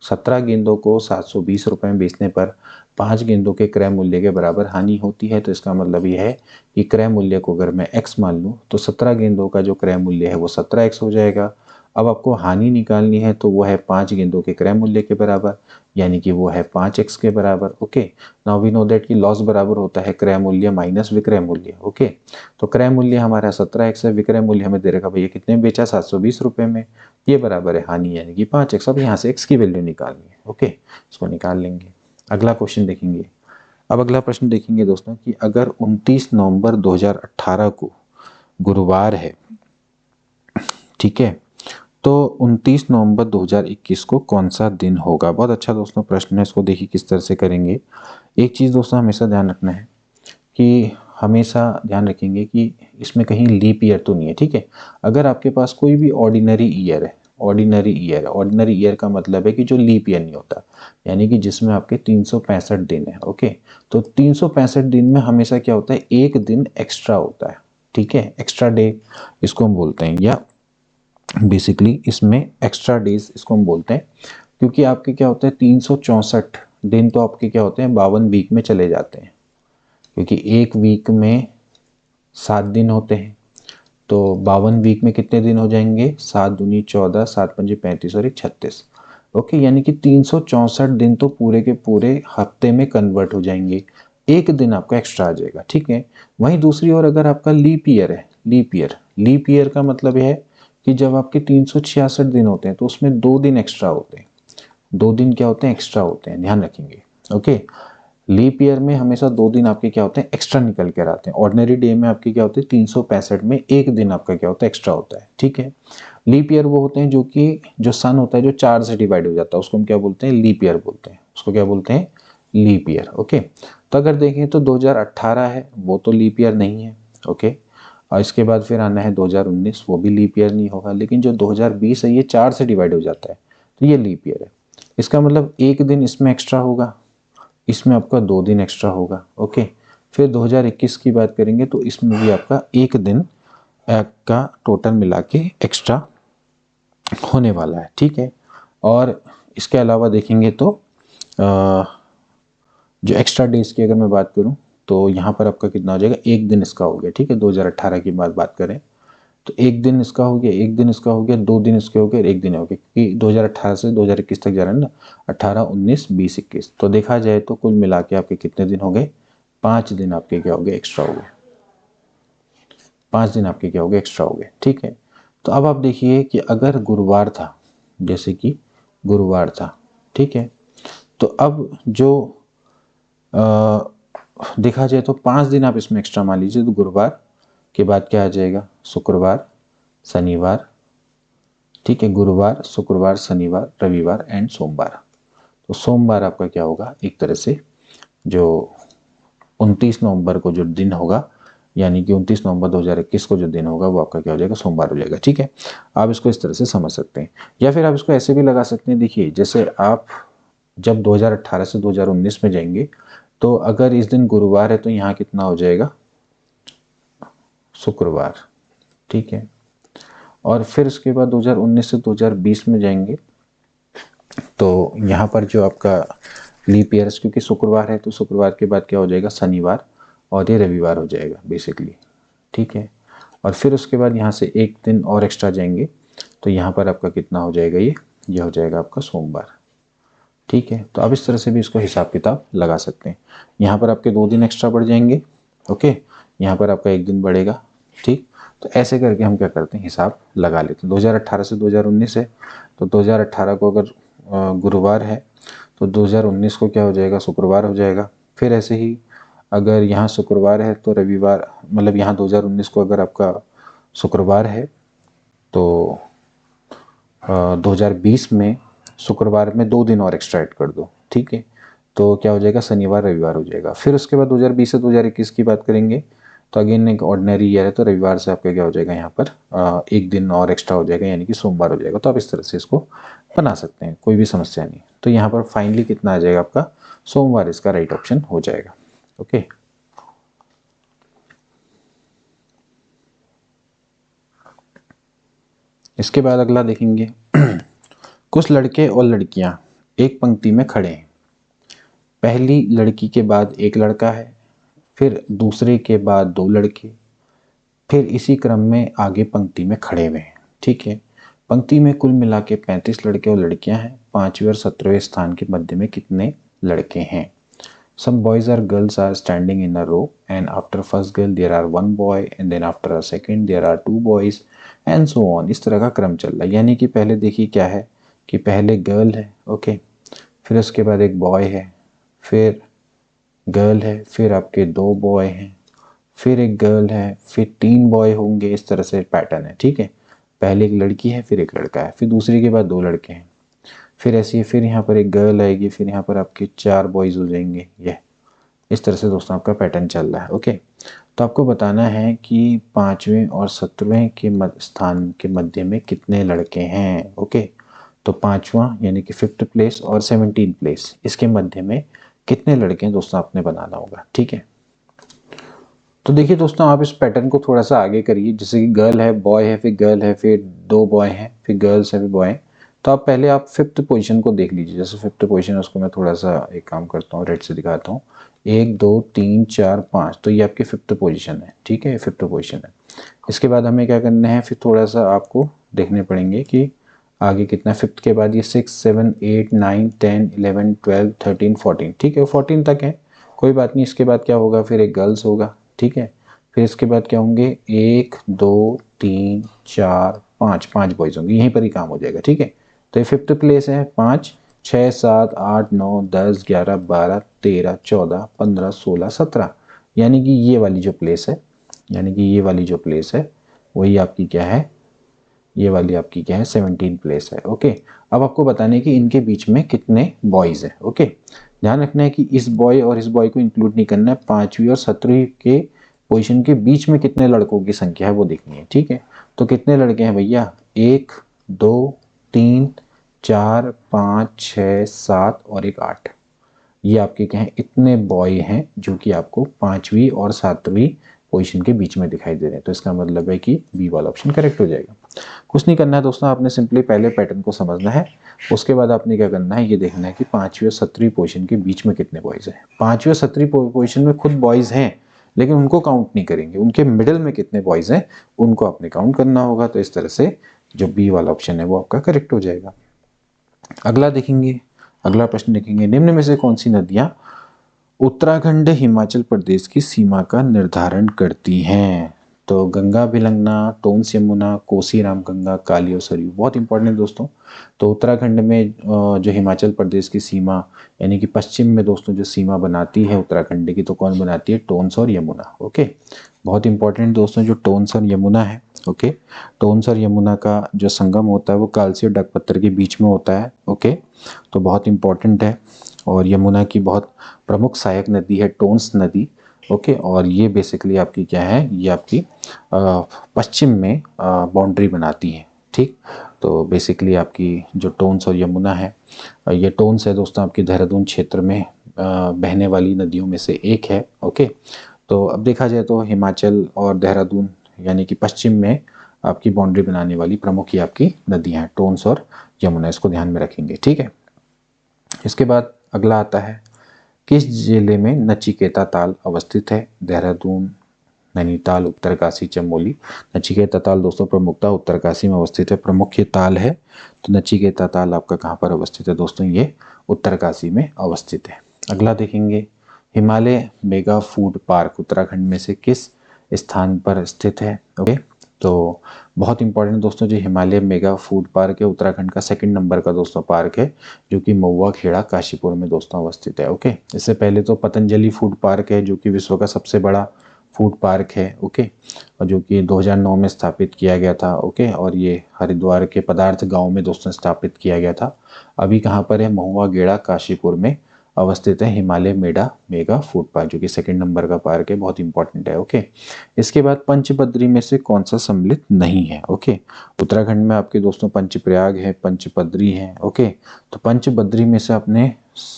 17 गेंदों को 720 रुपए में बेचने पर 5 गेंदों के क्रय मूल्य के बराबर हानि होती है। तो इसका मतलब यह है कि क्रय मूल्य को अगर मैं x मान लूं तो 17 गेंदों का जो क्रय मूल्य है वो 17x हो जाएगा। अब आपको हानि निकालनी है तो वो है 5 गेंदों के क्रय मूल्य के बराबर, यानी कि वो है 5x के बराबर। Okay, now we know that कि लॉस बराबर होता है क्रय मूल्य माइनस विक्रय मूल्य। ओके, तो क्रय मूल्य हमारा 17x है, विक्रय मूल्य हमें दे रखा भैया कितने में बेचा, 720 रुपए में, ये बराबर है हानि यानी कि 5x। अब यहाँ से x की वैल्यू निकालनी है। ओके, इसको निकाल लेंगे। अगला क्वेश्चन देखेंगे। अब अगला प्रश्न देखेंगे दोस्तों कि अगर 29 नवंबर 2018 को गुरुवार है, ठीक है, तो 29 नवंबर 2021 को कौन सा दिन होगा। बहुत अच्छा दोस्तों प्रश्न है, इसको देखिए किस तरह से करेंगे। एक चीज दोस्तों हमेशा ध्यान रखना है कि हमेशा ध्यान रखेंगे कि इसमें कहीं लीप ईयर तो नहीं है। ठीक है, अगर आपके पास कोई भी ऑर्डिनरी ईयर है, ऑर्डिनरी ईयर का मतलब है कि जो लीप ईयर नहीं होता, यानी कि जिसमें आपके 365 दिन है। ओके, तो 365 दिन में हमेशा क्या होता है, एक दिन एक्स्ट्रा होता है। ठीक है, एक्स्ट्रा डे इसको हम बोलते हैं, या बेसिकली इसमें एक्स्ट्रा डेज इसको हम बोलते हैं, क्योंकि आपके क्या होता है 364 दिन तो आपके क्या होते हैं 52 वीक में चले जाते हैं, क्योंकि एक वीक में 7 दिन होते हैं। तो 52 वीक में कितने दिन हो जाएंगे, 7 दूनी 14, 7 पंजे 35 और 1 36। ओके, यानी कि 364 दिन तो पूरे के पूरे हफ्ते में कन्वर्ट हो जाएंगे, एक दिन आपका एक्स्ट्रा आ जाएगा। ठीक है, वहीं दूसरी ओर अगर आपका लीप ईयर है, लीप ईयर का मतलब यह है कि जब आपके 366 दिन होते हैं तो उसमें 2 दिन एक्स्ट्रा होते हैं, 2 दिन क्या होते हैं, एक्स्ट्रा होते हैं, ध्यान रखेंगे। ओके, लीप ईयर में हमेशा 2 दिन आपके क्या होते हैं, एक्स्ट्रा निकल कर आते हैं। ऑर्डिनरी डे में आपके क्या होते हैं 365 में एक दिन आपका क्या होता है, एक्स्ट्रा होता है। ठीक है, लीप ईयर वो होते हैं जो कि जो सन होता है जो 4 से डिवाइड हो जाता है, उसको हम क्या बोलते हैं, लीप ईयर बोलते हैं। उसको क्या बोलते हैं, लीप ईयर। ओके, तो अगर देखें तो 2018 है वो तो लीप ईयर नहीं है। ओके, और इसके बाद फिर आना है 2019, वो भी लीप ईयर नहीं होगा। लेकिन जो 2020 है ये 4 से डिवाइड हो जाता है, तो ये लीप ईयर है। इसका मतलब एक दिन इसमें एक्स्ट्रा होगा, इसमें आपका 2 दिन एक्स्ट्रा होगा। ओके, फिर 2021 की बात करेंगे तो इसमें भी आपका एक दिन का टोटल मिला के एक्स्ट्रा होने वाला है। ठीक है, और इसके अलावा देखेंगे तो जो एक्स्ट्रा डेज की अगर मैं बात करूं तो यहाँ पर आपका कितना हो जाएगा, एक दिन इसका हो गया। ठीक है, 2018 की बात करें तो एक दिन इसका हो गया, एक दिन इसका हो गया, 2 दिन इसके हो गए, एक दिन हो गया, क्योंकि 2018 से 2021 तक जा रहा है ना, 18, 19, 20, 21। तो देखा जाए तो कुल मिला के आपके कितने दिन हो गए, 5 दिन आपके क्या हो गए, एक्स्ट्रा हो गए, 5 दिन आपके क्या हो गए, एक्स्ट्रा हो गए। ठीक है, तो अब आप देखिए कि अगर गुरुवार था, जैसे कि गुरुवार था, ठीक है, तो अब जो देखा जाए तो 5 दिन आप इसमें एक्स्ट्रा मान लीजिए, तो गुरुवार के बाद क्या आ जाएगा, शुक्रवार, शनिवार। ठीक है, गुरुवार, शुक्रवार, शनिवार, रविवार एंड सोमवार। तो सोमवार आपका क्या होगा, एक तरह से जो 29 नवंबर को जो दिन होगा यानी कि 29 नवंबर 2021 को जो दिन होगा वो आपका क्या हो जाएगा, सोमवार हो जाएगा। ठीक है, आप इसको इस तरह से समझ सकते हैं, या फिर आप इसको ऐसे भी लगा सकते हैं। देखिए जैसे आप जब 2018 से 2019 में जाएंगे तो अगर इस दिन गुरुवार है तो यहाँ कितना हो जाएगा, शुक्रवार। ठीक है, और फिर उसके बाद 2019 से 2020 में जाएंगे तो यहाँ पर जो आपका लीप ईयर्स, क्योंकि शुक्रवार है तो शुक्रवार के बाद क्या हो जाएगा, शनिवार, और ये रविवार हो जाएगा बेसिकली। ठीक है, और फिर उसके बाद यहाँ से एक दिन और एक्स्ट्रा जाएंगे तो यहाँ पर आपका कितना हो जाएगा, ये हो जाएगा आपका सोमवार। ठीक है, तो आप इस तरह से भी इसको हिसाब किताब लगा सकते हैं। यहाँ पर आपके 2 दिन एक्स्ट्रा बढ़ जाएंगे, ओके, यहाँ पर आपका 1 दिन बढ़ेगा। ठीक, तो ऐसे करके हम क्या करते हैं, हिसाब लगा लेते हैं। 2018 से 2019 है तो 2018 को अगर गुरुवार है तो 2019 को क्या हो जाएगा, शुक्रवार हो जाएगा। फिर ऐसे ही अगर यहाँ शुक्रवार है तो रविवार, मतलब यहाँ 2019 को अगर आपका शुक्रवार है तो 2020 में शुक्रवार में 2 दिन और एक्स्ट्रा ऐड कर दो। ठीक है, तो क्या हो जाएगा, शनिवार रविवार हो जाएगा। फिर उसके बाद 2020 से 2021 की बात करेंगे तो अगेन एक ऑर्डिनरी ईयर है तो रविवार से आपका क्या हो जाएगा, यहाँ पर 1 दिन और एक्स्ट्रा हो जाएगा, यानी कि सोमवार हो जाएगा। तो आप इस तरह से इसको बना सकते हैं, कोई भी समस्या नहीं। तो यहाँ पर फाइनली कितना आ जाएगा आपका, सोमवार इसका राइट ऑप्शन हो जाएगा। ओके, इसके बाद अगला देखेंगे कुछ लड़के और लड़कियां एक पंक्ति में खड़े हैं। पहली लड़की के बाद एक लड़का है, फिर दूसरे के बाद 2 लड़के, फिर इसी क्रम में आगे पंक्ति में खड़े हुए हैं। ठीक है, पंक्ति में कुल मिला के 35 लड़के और लड़कियां हैं। 5वें और 17वें स्थान के मध्य में कितने लड़के हैं? Some boys or girls are standing in a row and after first girl there are 1 boy and then after a second there are 2 boys and so on। इस तरह का क्रम चल रहा है, यानी कि पहले देखिए क्या है कि पहले गर्ल है, ओके, फिर उसके बाद एक बॉय है, फिर गर्ल है, फिर आपके 2 बॉय हैं, फिर एक गर्ल है, फिर 3 बॉय होंगे। इस तरह से पैटर्न है। ठीक है, पहले एक लड़की है, फिर एक लड़का है, फिर दूसरी के बाद 2 लड़के हैं, फिर ऐसे ही फिर यहाँ पर एक गर्ल आएगी, फिर यहाँ पर आपके 4 बॉयज हो जाएंगे। ये इस तरह से दोस्तों आपका पैटर्न चल रहा है। ओके, तो आपको बताना है कि 5वें और 17वें के स्थान के मध्य में कितने लड़के हैं। ओके, तो 5वां यानी कि 5th प्लेस और 17th प्लेस, इसके मध्य में कितने लड़के हैं दोस्तों आपने बनाना होगा। ठीक है, तो देखिए दोस्तों आप इस पैटर्न को थोड़ा सा आगे करिए। जैसे कि गर्ल है, बॉय है, फिर गर्ल है, फिर 2 बॉय हैं, फिर गर्ल्स है, फिर बॉय है। तो आप पहले आप 5th पोजीशन को देख लीजिए। जैसे 5th पोजीशन है उसको मैं थोड़ा सा एक काम करता हूँ, रेड से दिखाता हूँ। 1 2 3 4 5, तो ये आपकी 5th पोजीशन है। ठीक है, 5th पोजीशन है। इसके बाद हमें क्या करना है, फिर थोड़ा सा आपको देखने पड़ेंगे कि आगे कितना। 5th के बाद ये 6 7 8 9 10 11 12 13 14। ठीक है, 14 तक है, कोई बात नहीं। इसके बाद क्या होगा, फिर एक गर्ल्स होगा। ठीक है, फिर इसके बाद क्या होंगे, 1 2 3 4 5, 5 बॉयज होंगे, यहीं पर ही काम हो जाएगा। ठीक है, तो ये 5th प्लेस है। 5 6 7 8 9 10 11 12 13 14 15 16 17, यानी कि ये वाली जो प्लेस है, यानी कि ये वाली जो प्लेस है वही आपकी क्या है, ये वाली आपकी क्या है, 17 प्लेस है। ओके, अब आपको बताने कि इनके बीच में कितने बॉयज है। ओके, ध्यान रखना है कि इस बॉय और इस बॉय को इंक्लूड नहीं करना है। 5वीं और 17वीं के पोजीशन के बीच में कितने लड़कों की संख्या है वो देखनी है। ठीक है, तो कितने लड़के हैं भैया, 1 2 3 4 5 6 7 और एक 8, ये आपके क्या है, इतने बॉय हैं जो कि आपको 5वीं और 7वीं पोजीशन के बीच में दिखाई दे रहे हैं। तो इसका मतलब है कि बी वाला ऑप्शन करेक्ट हो जाएगा। कुछ नहीं करना है दोस्तों, आपने सिंपली पहले पैटर्न को समझना है, उसके बाद आपने क्या करना है, ये देखना है कि 5वीं और 7वीं पोजीशन के बीच में कितने बॉयज हैं। 5वीं और 7वीं पोजीशन में खुद बॉयज हैं लेकिन उनको काउंट नहीं करेंगे, उनके मिडिल में कितने बॉयज हैं उनको आपने काउंट करना होगा। तो इस तरह से जो बी वाला ऑप्शन है वो आपका करेक्ट हो जाएगा। अगला देखेंगे, अगला प्रश्न देखेंगे, निम्न में से कौन सी नदियां उत्तराखंड हिमाचल प्रदेश की सीमा का निर्धारण करती हैं? तो गंगा भिलंगना, टोन्स यमुना, कोसी रामगंगा, काली और सरयू। बहुत इंपॉर्टेंट है दोस्तों। तो उत्तराखंड में जो हिमाचल प्रदेश की सीमा यानी कि पश्चिम में दोस्तों जो सीमा बनाती है उत्तराखंड की, तो कौन बनाती है, टोन्स और यमुना। ओके, बहुत इंपॉर्टेंट दोस्तों, जो टोन्स और यमुना है, ओके, टोन्स और यमुना का जो संगम होता है वो कालसी और डकपत्तर के बीच में होता है। ओके, तो बहुत इंपॉर्टेंट है। और यमुना की बहुत प्रमुख सहायक नदी है टोन्स नदी, ओके, और ये बेसिकली आपकी क्या है, ये आपकी पश्चिम में बाउंड्री बनाती है। ठीक, तो बेसिकली आपकी जो टोन्स और यमुना है, ये टोन्स है दोस्तों आपकी देहरादून क्षेत्र में बहने वाली नदियों में से एक है। ओके, तो अब देखा जाए तो हिमाचल और देहरादून यानी कि पश्चिम में आपकी बाउंड्री बनाने वाली प्रमुख ये आपकी नदियाँ हैं, टोन्स और यमुना, इसको ध्यान में रखेंगे। ठीक है, इसके बाद अगला आता है, किस जिले में नचिकेता ताल अवस्थित है? देहरादून, नैनीताल, उत्तरकाशी, चमोली। नचिकेता ताल दोस्तों प्रमुखता उत्तरकाशी में अवस्थित है, प्रमुख ये ताल है। तो नचिकेता ताल आपका कहाँ पर अवस्थित है दोस्तों? ये उत्तरकाशी में अवस्थित है। अगला देखेंगे, Himalaya mega food park Uttarakhand में से किस स्थान पर स्थित है? ओके, तो बहुत इंपॉर्टेंट दोस्तों, जो हिमालय मेगा फूड पार्क है उत्तराखंड का सेकंड नंबर का दोस्तों पार्क है, जो कि महुआ खेड़ा काशीपुर में दोस्तों अवस्थित है। ओके, इससे पहले तो पतंजलि फूड पार्क है, जो कि विश्व का सबसे बड़ा फूड पार्क है। ओके, और जो कि 2009 में स्थापित किया गया था। ओके, और ये हरिद्वार के पदार्थ गांव में दोस्तों स्थापित किया गया था। अभी कहाँ पर है? महुआ गेड़ा काशीपुर में अवस्थित है हिमालय मेगा फूड पार्क, जो कि सेकंड नंबर का पार्क है, बहुत इंपॉर्टेंट है। ओके, इसके बाद पंचबद्री में से कौन सा सम्मिलित नहीं है? ओके, उत्तराखंड में आपके दोस्तों पंचप्रयाग है, पंचबद्री है। ओके, तो पंचबद्री में से आपने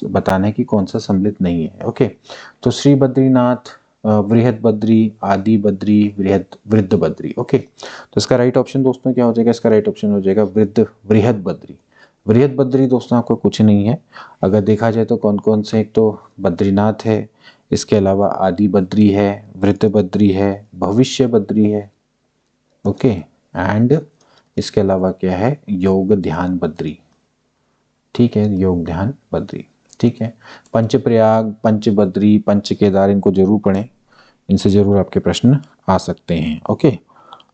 बताना है कि कौन सा सम्मिलित नहीं है। ओके, तो श्री बद्रीनाथ, वृहद बद्री, आदि बद्री, वृद्ध बद्री। ओके, तो इसका राइट ऑप्शन दोस्तों क्या हो जाएगा? इसका राइट ऑप्शन हो जाएगा वृहद बद्री। वृहद बद्री दोस्तों आपको कुछ नहीं है। अगर देखा जाए तो कौन कौन से, एक तो बद्रीनाथ है, इसके अलावा आदि बद्री है, वृद्ध बद्री है, भविष्य बद्री है। ओके, एंड इसके अलावा क्या है? योग ध्यान बद्री। ठीक है, योग ध्यान बद्री। ठीक है, पंचप्रयाग, पंचबद्री, पंच केदार, इनको जरूर पढ़ें, इनसे जरूर आपके प्रश्न आ सकते हैं। ओके,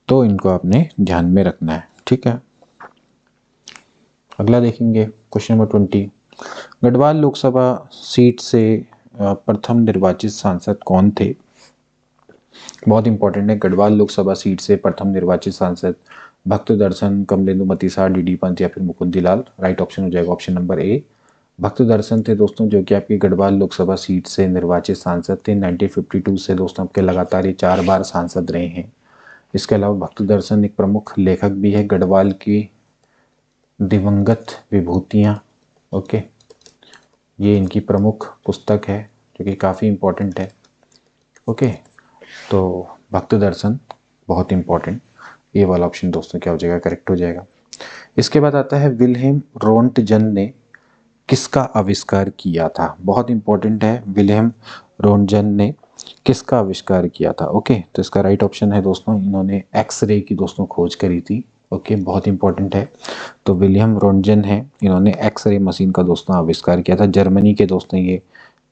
तो इनको आपने ध्यान में रखना है। ठीक है, अगला देखेंगे question number 20, Garhwal Lok Sabha seat से प्रथम निर्वाचित सांसद कौन थे? बहुत इंपॉर्टेंट है, गढ़वाल लोकसभा सीट से प्रथम निर्वाचित सांसद भक्त दर्शन, कमलेंदु मतीसार, डीडी पंत या फिर मुकुंदी लाल। राइट ऑप्शन हो जाएगा ऑप्शन नंबर ए, भक्त दर्शन थे दोस्तों, जो कि आपकी गढ़वाल लोकसभा सीट से निर्वाचित सांसद थे। 1952 से दोस्तों आपके लगातार ये 4 बार सांसद रहे हैं। इसके अलावा भक्त दर्शन एक प्रमुख लेखक भी है गढ़वाल की दिवंगत विभूतियाँ। ओके, ये इनकी प्रमुख पुस्तक है, जो कि काफ़ी इम्पोर्टेंट है। ओके, तो भक्त दर्शन बहुत इंपॉर्टेंट, ये वाला ऑप्शन दोस्तों क्या हो जाएगा? करेक्ट हो जाएगा। इसके बाद आता है, विल्हेम रोंटजन ने किसका आविष्कार किया था? बहुत इंपॉर्टेंट है, विल्हेम रोंटजन ने किसका आविष्कार किया था? ओके, तो इसका राइट ऑप्शन है दोस्तों, इन्होंने एक्सरे की दोस्तों खोज करी थी। ओके, बहुत इंपॉर्टेंट है, तो विलियम रोंटजन है, इन्होंने एक्सरे मशीन का दोस्तों आविष्कार किया था। जर्मनी के दोस्तों ये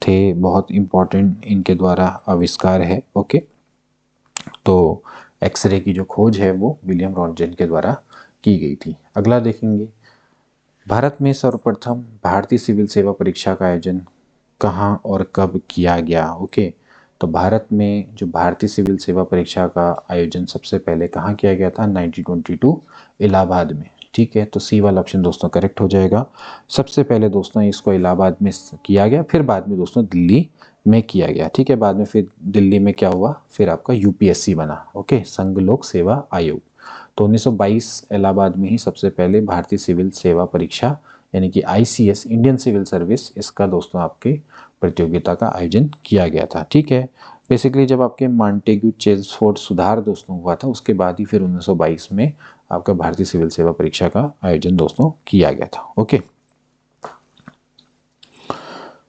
थे, बहुत इंपॉर्टेंट इनके द्वारा आविष्कार है। ओके, तो एक्सरे की जो खोज है वो विलियम रोंटजन के द्वारा की गई थी। अगला देखेंगे, भारत में सर्वप्रथम भारतीय सिविल सेवा परीक्षा का आयोजन कहाँ और कब किया गया? ओके, तो भारत में जो भारतीय सिविल सेवा परीक्षा का आयोजन सबसे पहले कहाँ किया गया था? 1922 इलाहाबाद में। ठीक है, तो सी वाला ऑप्शन दोस्तों करेक्ट हो जाएगा। सबसे पहले दोस्तों इसको इलाहाबाद में किया गया, फिर बाद में दोस्तों दिल्ली में किया गया। ठीक है, बाद में फिर दिल्ली में क्या हुआ? फिर आपका यूपीएससी बना। ओके, संघ लोक सेवा आयोग। तो 1922 इलाहाबाद में ही सबसे पहले भारतीय सिविल सेवा परीक्षा यानी कि आईसीएस, इंडियन सिविल सर्विस, इसका दोस्तों आपके प्रतियोगिता का आयोजन किया गया था। ठीक है, बेसिकली जब आपके मॉन्टेग्यू चेम्सफोर्ड सुधार दोस्तों हुआ था, उसके बाद ही फिर 1922 में आपका भारतीय सिविल सेवा परीक्षा का आयोजन दोस्तों किया गया था। ओके,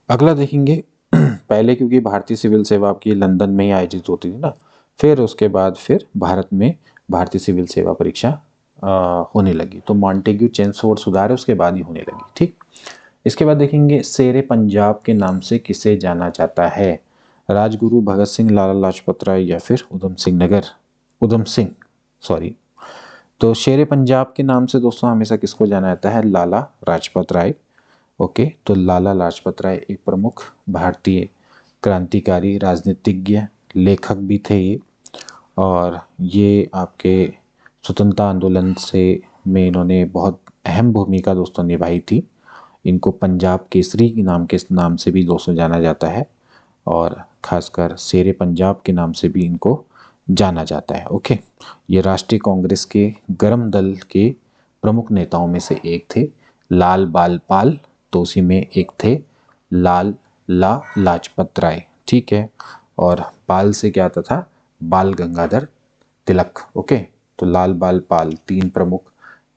अगला देखेंगे, पहले क्योंकि भारतीय सिविल सेवा आपकी लंदन में ही आयोजित होती थी ना, फिर उसके बाद फिर भारत में भारतीय सिविल सेवा परीक्षा होने लगी, तो मॉन्टेग्यू चेम्सफोर्ड सुधार है उसके बाद ही होने लगी। ठीक, इसके बाद देखेंगे, शेरे पंजाब के नाम से किसे जाना जाता है? राजगुरु, भगत सिंह, लाला लाजपत राय या फिर उधम सिंह सॉरी। तो शेरे पंजाब के नाम से दोस्तों हमेशा किसको जाना जाता है? लाला लाजपत राय। ओके, तो लाला लाजपत राय एक प्रमुख भारतीय क्रांतिकारी, राजनीतिज्ञ, लेखक भी थे ये, और ये आपके स्वतंत्रता आंदोलन से में इन्होंने बहुत अहम भूमिका दोस्तों निभाई थी। इनको पंजाब केसरी के नाम से भी दोस्तों जाना जाता है, और खासकर शेरे पंजाब के नाम से भी इनको जाना जाता है। ओके, ये राष्ट्रीय कांग्रेस के गर्म दल के प्रमुख नेताओं में से एक थे। लाल बाल पाल, तो उसी में एक थे लाल लाजपत राय। ठीक है, और पाल से क्या आता था, बाल गंगाधर तिलक। ओके, तो लाल बाल पाल 3 प्रमुख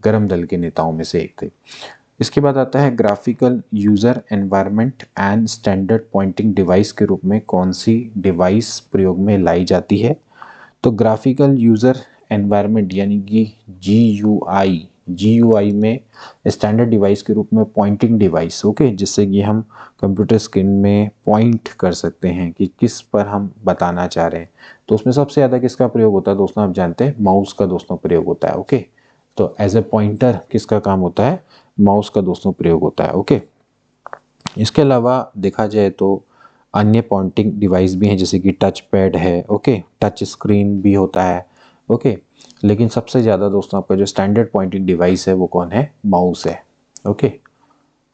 गर्म दल के नेताओं में से एक थे। इसके बाद आता है graphical user environment and standard pointing device के रूप में कौन सी डिवाइस प्रयोग में लाई जाती है। तो ग्राफिकल यूजर एनवायरनमेंट यानी कि GUI में स्टैंडर्ड डिवाइस के रूप में पॉइंटिंग डिवाइस, ओके, जिससे कि हम कंप्यूटर स्क्रीन में पॉइंट कर सकते हैं कि किस पर हम बताना चाह रहे हैं। तो उसमें सबसे ज़्यादा किसका प्रयोग होता है दोस्तों, आप जानते हैं माउस का दोस्तों प्रयोग होता है। ओके, तो एज ए पॉइंटर किसका काम होता है, माउस का दोस्तों प्रयोग होता है। ओके, इसके अलावा देखा जाए तो अन्य पॉइंटिंग डिवाइस भी हैं, जैसे कि टच पैड है। ओके, टच स्क्रीन भी होता है। ओके, लेकिन सबसे ज़्यादा दोस्तों आपका जो स्टैंडर्ड पॉइंटिंग डिवाइस है वो कौन है, माउस है। ओके,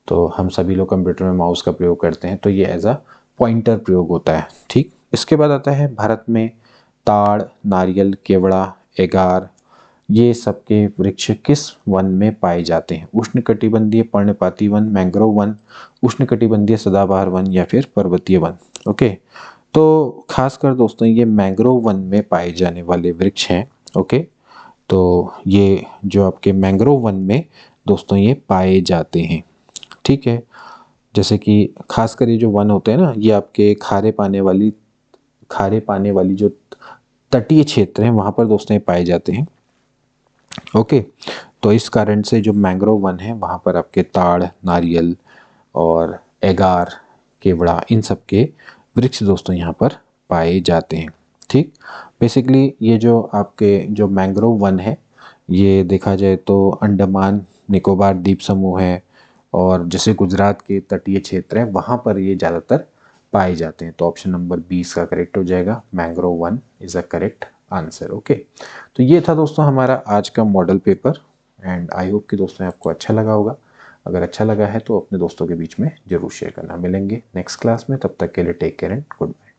तो हम सभी लोग कंप्यूटर में माउस का प्रयोग करते हैं, तो ये एज अ पॉइंटर प्रयोग होता है। ठीक, इसके बाद आता है भारत में ताड़, नारियल, केवड़ा, एगार, ये सबके वृक्ष किस वन में पाए जाते हैं। उष्णकटिबंधीय पर्णपाती वन, मैंग्रोव वन, उष्णकटिबंधीय सदाबहार वन या फिर पर्वतीय वन। ओके, तो खासकर दोस्तों ये मैंग्रोव वन में पाए जाने वाले वृक्ष हैं। ओके, तो ये जो आपके मैंग्रोव वन में दोस्तों ये पाए जाते हैं। ठीक है, जैसे कि खासकर ये जो वन होते हैं ना, ये आपके खारे पाने वाली जो तटीय क्षेत्र हैं वहाँ पर दोस्तों ये पाए जाते हैं। ओके, तो इस कारण से जो मैंग्रोव वन है वहाँ पर आपके ताड़, नारियल और एगार, केवड़ा, इन सब के वृक्ष दोस्तों यहाँ पर पाए जाते हैं। ठीक, बेसिकली ये जो आपके जो मैंग्रोव वन है ये देखा जाए तो अंडमान निकोबार द्वीप समूह है और जैसे गुजरात के तटीय क्षेत्र है वहाँ पर ये ज़्यादातर पाए जाते हैं। तो ऑप्शन नंबर 20 का करेक्ट हो जाएगा, mangrove one is a correct answer. Okay, तो ये था दोस्तों हमारा आज का model paper and I hope कि दोस्तों आपको अच्छा लगा होगा। अगर अच्छा लगा है तो अपने दोस्तों के बीच में जरूर शेयर करना। मिलेंगे नेक्स्ट क्लास में, तब तक के लिए take care and good bye.